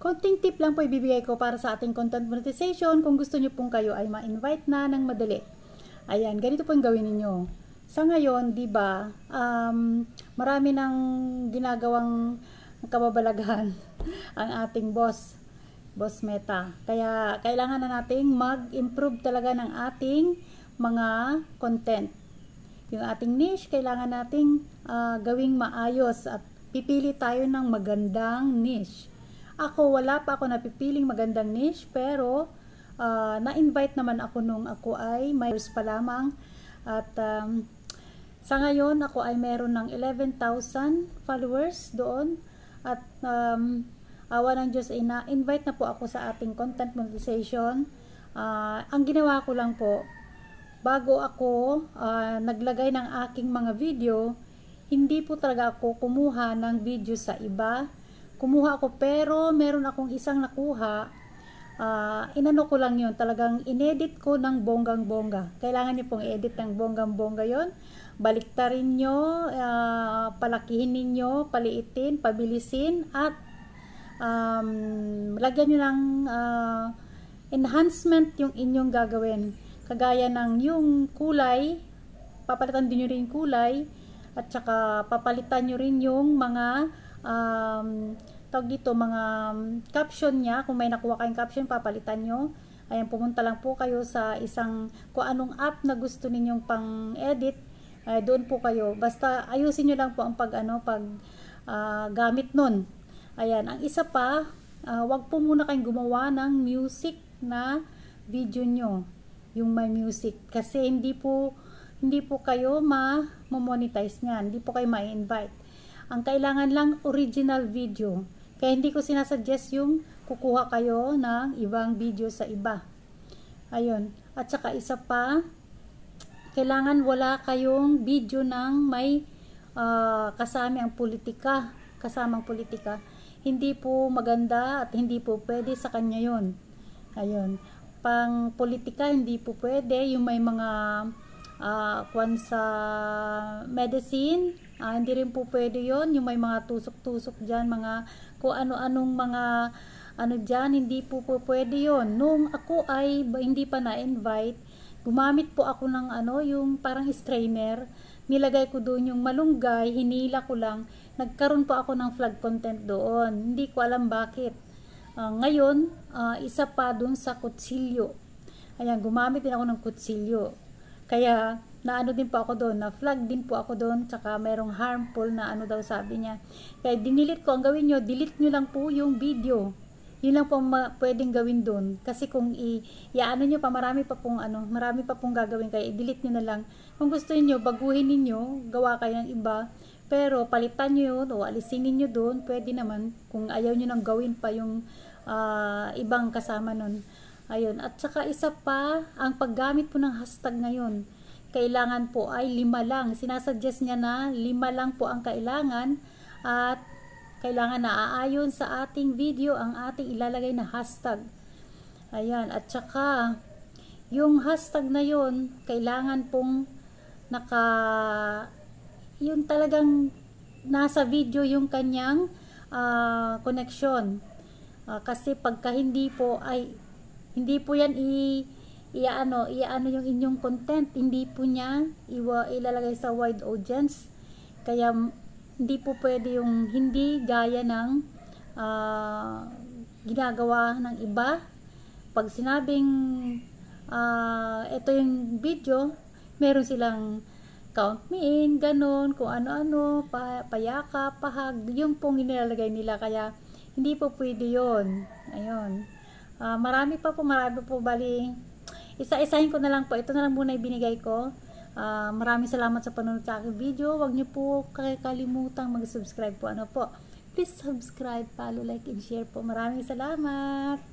Konting tip lang po ibibigay ko para sa ating content monetization kung gusto nyo pong kayo ay ma-invite na ng madali. Ayan, ganito po yung gawin ninyo. Sa ngayon, di ba, marami nang ginagawang kababalaghan ang ating boss Meta. Kaya kailangan na nating mag-improve talaga ng ating mga content. Yung ating niche, kailangan nating gawing maayos at pipili tayo ng magandang niche. Ako, wala pa ako napipiling magandang niche, pero na-invite naman ako nung ako ay may years pa lamang. At sa ngayon, ako ay meron ng 11,000 followers doon. At awa ng Diyos ay na-invite na po ako sa ating content monetization. Ang ginawa ko lang po, bago ako naglagay ng aking mga video, hindi po talaga ako kumuha ng video sa iba. Kumuha ako, pero meron akong isang nakuha. Inano ko lang yun, talagang inedit ko ng bonggang-bongga. Kailangan niyo pong i-edit ng bonggang-bongga yun. Baliktarin nyo, palakihin ninyo, paliitin, pabilisin, at lagyan nyo ng enhancement yung inyong gagawin. Kagaya ng yung kulay, papalitan din nyo rin yung kulay, at saka papalitan nyo rin yung mga tawag dito, mga caption niya. Kung may nakuha kayong caption, papalitan nyo. Ayan, pumunta lang po kayo sa isang kung anong app na gusto ninyong pang edit, doon po kayo. Basta ayusin nyo lang po ang gamit nun. Ayan, ang isa pa, wag po muna kayong gumawa ng music na video nyo, yung may music, kasi hindi po kayo ma-monetize niyan, hindi po kayo ma-invite. Ang kailangan lang original video. Kaya hindi ko sinasuggest yung kukuha kayo ng ibang video sa iba. Ayun. At saka isa pa, kailangan wala kayong video ng may kasamang politika. Hindi po maganda at hindi po pwede sa kanya yun. Ayun. Pang politika, hindi po pwede. Yung may mga kwan sa medicine, hindi rin po pwede yun. Yung may mga tusok-tusok dyan, mga kung ano-anong mga dyan, hindi po pwede yun. Nung ako ay hindi pa na-invite, gumamit po ako ng yung parang strainer, nilagay ko doon yung malunggay, hinila ko lang, nagkaroon po ako ng flag content doon. Hindi ko alam bakit. Ngayon, isa pa doon sa kutsilyo. Ayan, gumamit din ako ng kutsilyo. Kaya naano din po ako doon, na flag din po ako doon, tsaka merong harmful na daw sabi niya. Kaya dinilit ko, ang gawin nyo, delete nyo lang po yung video. Yun lang po pwedeng gawin doon. Kasi kung iaano nyo pa, marami pa pong gagawin, kaya i-delete nyo na lang. Kung gusto niyo baguhin ninyo, gawa kayo ng iba, pero palitan nyo yun, o alisin niyo doon, pwede naman, kung ayaw nyo nang gawin pa yung ibang kasama nun. Ayun. At saka isa pa, ang paggamit po ng hashtag ngayon, kailangan po ay 5 lang. Sinasuggest niya na 5 lang po ang kailangan, at kailangan na aayon sa ating video ang ating ilalagay na hashtag. Ayan. At saka yung hashtag na yun, kailangan pong yung talagang nasa video yung kanyang connection. Kasi pagka hindi po yan iaano yung inyong content, hindi po niya ilalagay sa wide audience. Kaya hindi po pwede yung hindi gaya ng ginagawa ng iba. Pag sinabing ito yung video, meron silang count me in, ganun, kung ano-ano, payaka, pahag, yung pong nilalagay nila. Kaya hindi po pwede yun. Ayun. Marami pa po, bali isa-isahin ko na lang po. Ito na lang muna ibinigay ko. Maraming salamat sa panonood sa aking video. Huwag niyo po kalimutang mag-subscribe po. Please subscribe, follow, like, and share po. Maraming salamat.